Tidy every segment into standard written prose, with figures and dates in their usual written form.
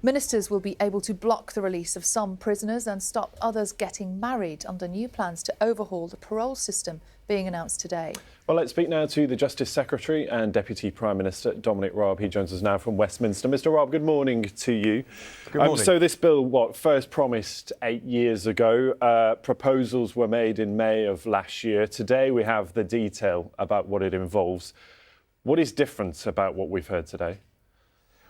Ministers will be able to block the release of some prisoners and stop others getting married under new plans to overhaul the parole system being announced today. Well, let's speak now to the Justice Secretary and Deputy Prime Minister Dominic Raab. He joins us now from Westminster. Mr Raab, good morning to you. Good morning. So this bill, first promised 8 years ago. Proposals were made in May of last year. Today we have the detail about what it involves. What is different about what we've heard today?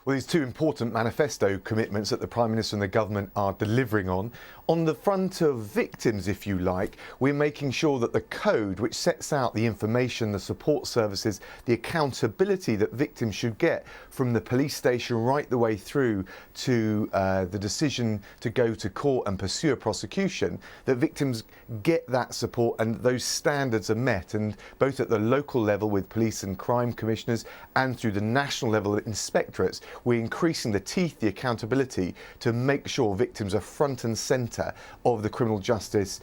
Well, these two important manifesto commitments that the Prime Minister and the Government are delivering on. On the front of victims, if you like, we're making sure that the code, which sets out the information, the support services, the accountability that victims should get from the police station right the way through to the decision to go to court and pursue a prosecution, that victims get that support and those standards are met. And both at the local level with police and crime commissioners and through the national level with inspectorates, we're increasing the teeth, the accountability to make sure victims are front and centre of the criminal justice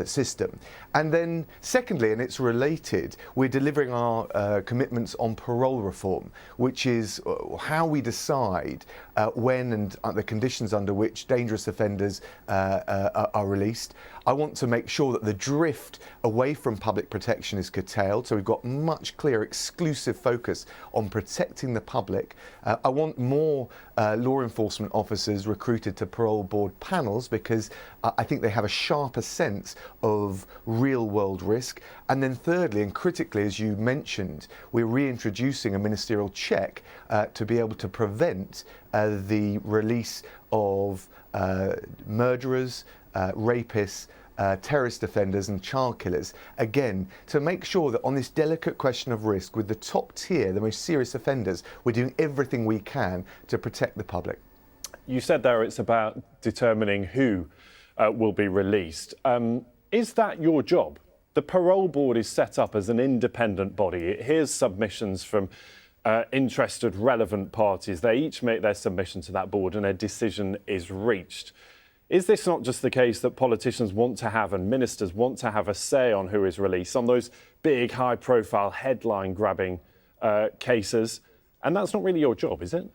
system. And then secondly, and it's related, we're delivering our commitments on parole reform, which is how we decide when and the conditions under which dangerous offenders are released. I want to make sure that the drift away from public protection is curtailed, so we've got much clearer exclusive focus on protecting the public. I want more law enforcement officers recruited to parole board panels because I think they have a sharper sense of real world risk. And then thirdly and critically, as you mentioned, we're reintroducing a ministerial check to be able to prevent the release of murderers, rapists, terrorist offenders and child killers, again, to make sure that on this delicate question of risk with the top tier, the most serious offenders, we're doing everything we can to protect the public. You said there it's about determining who will be released. Is that your job? The parole board is set up as an independent body. It hears submissions from interested relevant parties. They each make their submission to that board and a decision is reached. Is this not just the case that politicians want to have and ministers want to have a say on who is released on those big, high-profile, headline-grabbing cases? And that's not really your job, is it?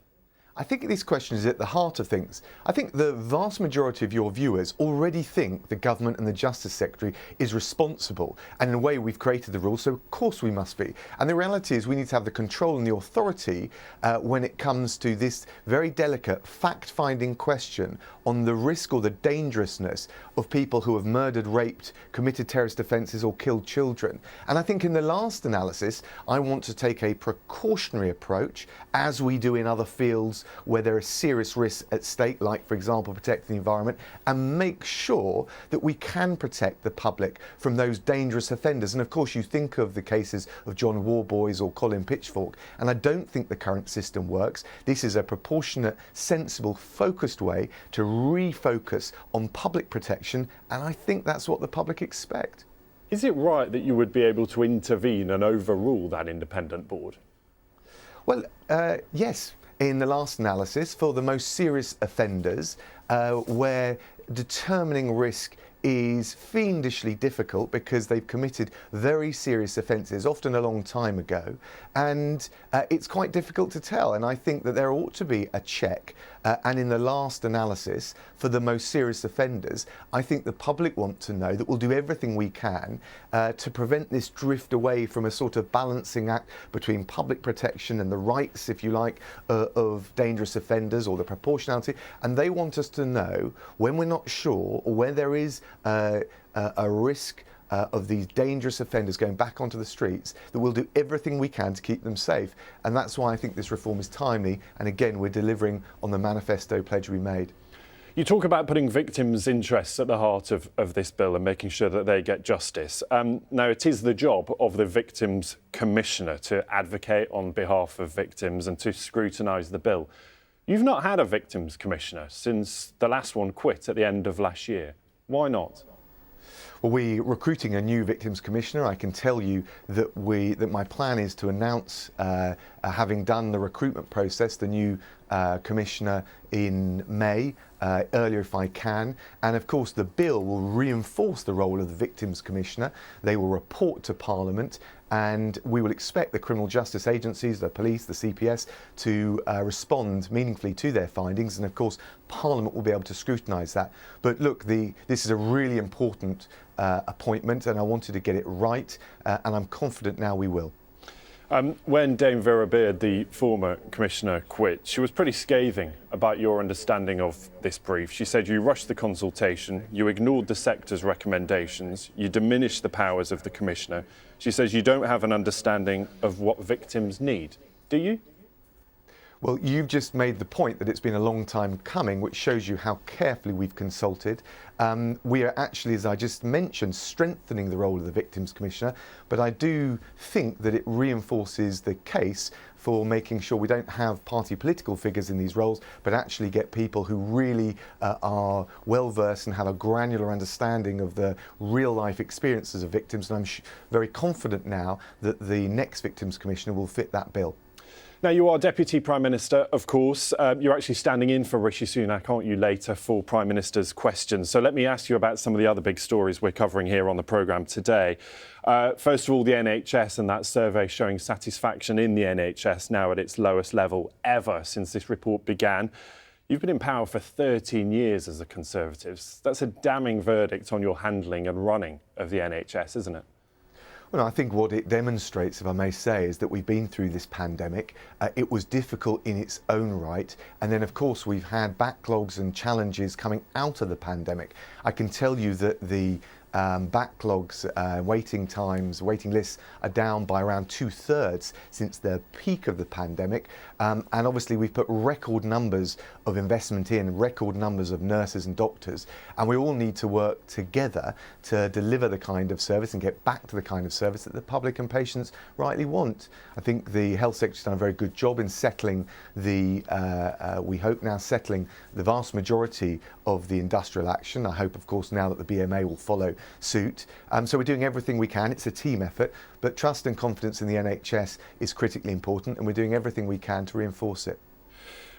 I think this question is at the heart of things. I think the vast majority of your viewers already think the government and the Justice Secretary is responsible. And in a way, we've created the rules, so of course we must be. And the reality is we need to have the control and the authority when it comes to this very delicate fact-finding question on the risk or the dangerousness of people who have murdered, raped, committed terrorist offences or killed children. And I think in the last analysis, I want to take a precautionary approach, as we do in other fields where there are serious risks at stake, like, for example, protecting the environment, and make sure that we can protect the public from those dangerous offenders. And of course, you think of the cases of John Warboys or Colin Pitchfork, and I don't think the current system works. This is a proportionate, sensible, focused way to refocus on public protection, and I think that's what the public expect. Is it right that you would be able to intervene and overrule that independent board? Well, yes. In the last analysis, for the most serious offenders, where determining risk is fiendishly difficult because they've committed very serious offences, often a long time ago, and it's quite difficult to tell. And I think that there ought to be a check. And in the last analysis, for the most serious offenders, I think the public want to know that we'll do everything we can to prevent this drift away from a sort of balancing act between public protection and the rights, if you like, of dangerous offenders, or the proportionality. And they want us to know when we're not sure or where there is a risk of these dangerous offenders going back onto the streets, that we'll do everything we can to keep them safe. And that's why I think this reform is timely. And again, we're delivering on the manifesto pledge we made. You talk about putting victims' interests at the heart of this bill and making sure that they get justice. Now, it is the job of the Victims Commissioner to advocate on behalf of victims and to scrutinise the bill. You've not had a Victims Commissioner since the last one quit at the end of last year. Why not? Well, we're recruiting a new Victims Commissioner. I can tell you that my plan is to announce, having done the recruitment process, the new Commissioner in May, earlier if I can. And of course, the bill will reinforce the role of the Victims Commissioner. They will report to Parliament, and we will expect the criminal justice agencies, the police, the CPS, to respond meaningfully to their findings, and of course Parliament will be able to scrutinise that. But look, this is a really important appointment, and I wanted to get it right, and I'm confident now we will. When Dame Vera Beard, the former commissioner, quit, she was pretty scathing about your understanding of this brief. She said you rushed the consultation, you ignored the sector's recommendations, you diminished the powers of the commissioner. She says you don't have an understanding of what victims need. Do you? Well, you've just made the point that it's been a long time coming, which shows you how carefully we've consulted. We are actually, as I just mentioned, strengthening the role of the Victims Commissioner, but I do think that it reinforces the case for making sure we don't have party political figures in these roles, but actually get people who really are well-versed and have a granular understanding of the real-life experiences of victims. And I'm very confident now that the next Victims Commissioner will fit that bill. Now, you are Deputy Prime Minister, of course. You're actually standing in for Rishi Sunak, aren't you, later for Prime Minister's questions. So let me ask you about some of the other big stories we're covering here on the programme today. First of all, the NHS and that survey showing satisfaction in the NHS now at its lowest level ever since this report began. You've been in power for 13 years as a Conservative. That's a damning verdict on your handling and running of the NHS, isn't it? Well, I think what it demonstrates, if I may say, is that we've been through this pandemic. It was difficult in its own right. And then, of course, we've had backlogs and challenges coming out of the pandemic. I can tell you that the backlogs, waiting times, waiting lists are down by around 2/3 since the peak of the pandemic. And obviously we've put record numbers of investment in, record numbers of nurses and doctors. And we all need to work together to deliver the kind of service and get back to the kind of service that the public and patients rightly want. I think the Health Secretary's done a very good job in settling we hope now settling the vast majority of the industrial action. I hope, of course, now that the BMA will follow suit. So we're doing everything we can. It's a team effort, but trust and confidence in the NHS is critically important, and we're doing everything we can to reinforce it.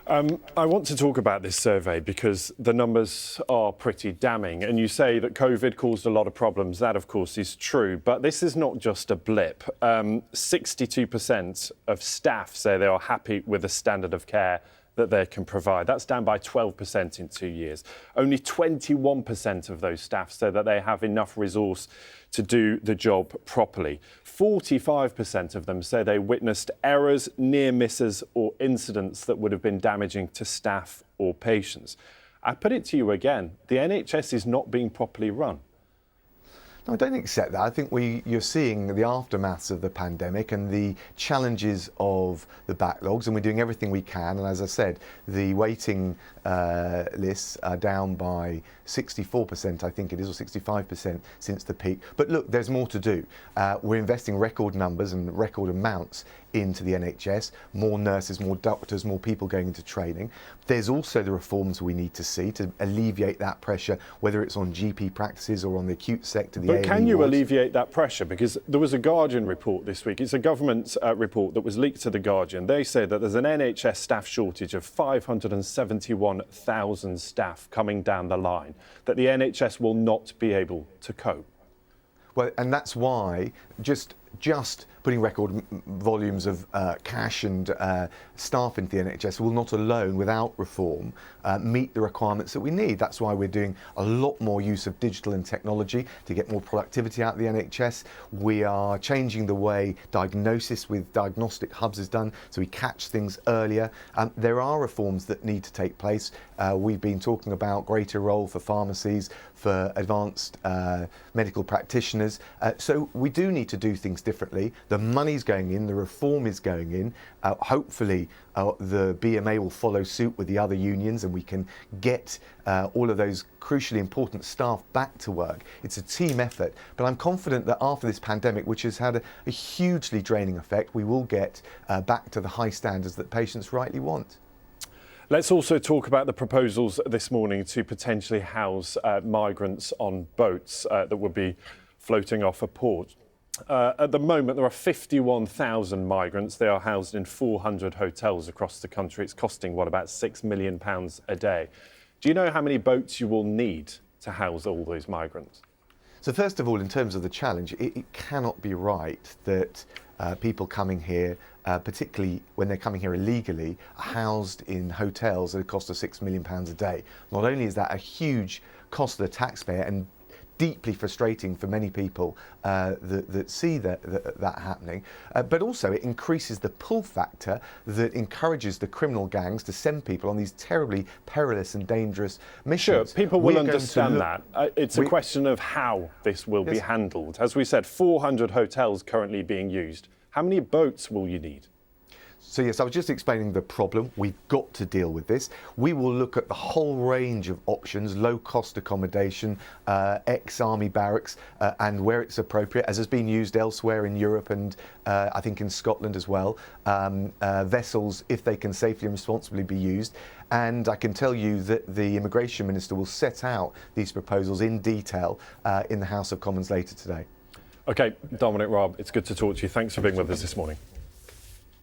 I want to talk about this survey because the numbers are pretty damning, and you say that COVID caused a lot of problems. That, of course, is true, but this is not just a blip. 62% of staff say they are happy with the standard of care that they can provide. That's down by 12% in 2 years. Only 21% of those staff say that they have enough resource to do the job properly. 45% of them say they witnessed errors, near misses or incidents that would have been damaging to staff or patients. I put it to you again, the NHS is not being properly run. No, I don't accept that. I think you're seeing the aftermaths of the pandemic and the challenges of the backlogs, and we're doing everything we can. And as I said, the waiting lists are down by 64%, I think it is, or 65% since the peak. But look, there's more to do. We're investing record numbers and record amounts into the NHS, more nurses, more doctors, more people going into training. There's also the reforms we need to see to alleviate that pressure, whether it's on GP practices or on the acute sector, the But A&E can you wards. alleviate that pressure? Because there was a Guardian report this week. It's a government report that was leaked to the Guardian. They say that there's an NHS staff shortage of 571,000 staff coming down the line, that the NHS will not be able to cope. Well, and that's why just putting record volumes of cash and staff into the NHS will not alone, without reform, meet the requirements that we need. That's why we're doing a lot more use of digital and technology to get more productivity out of the NHS. We are changing the way diagnosis with diagnostic hubs is done, so we catch things earlier. There are reforms that need to take place. We've been talking about greater role for pharmacies, for advanced medical practitioners. So we do need to do things differently. The money's going in, the reform is going in. Hopefully the BMA will follow suit with the other unions and we can get all of those crucially important staff back to work. It's a team effort, but I'm confident that after this pandemic, which has had a hugely draining effect, we will get back to the high standards that patients rightly want. Let's also talk about the proposals this morning to potentially house migrants on boats that would be floating off a port. At the moment, there are 51,000 migrants. They are housed in 400 hotels across the country. It's costing, about £6 million a day. Do you know how many boats you will need to house all those migrants? So first of all, in terms of the challenge, it cannot be right that people coming here, particularly when they're coming here illegally, are housed in hotels at a cost of £6 million a day. Not only is that a huge cost to the taxpayer and deeply frustrating for many people that see that happening, but also it increases the pull factor that encourages the criminal gangs to send people on these terribly perilous and dangerous missions. Sure, people will understand that. It's a question of how this will be handled. As we said, 400 hotels currently being used. How many boats will you need? So yes, I was just explaining the problem. We've got to deal with this. We will look at the whole range of options, low-cost accommodation, ex-army barracks, and where it's appropriate, as has been used elsewhere in Europe and I think in Scotland as well, vessels, if they can safely and responsibly be used. And I can tell you that the Immigration Minister will set out these proposals in detail in the House of Commons later today. OK, Dominic Raab, it's good to talk to you. Thanks for being with us this morning.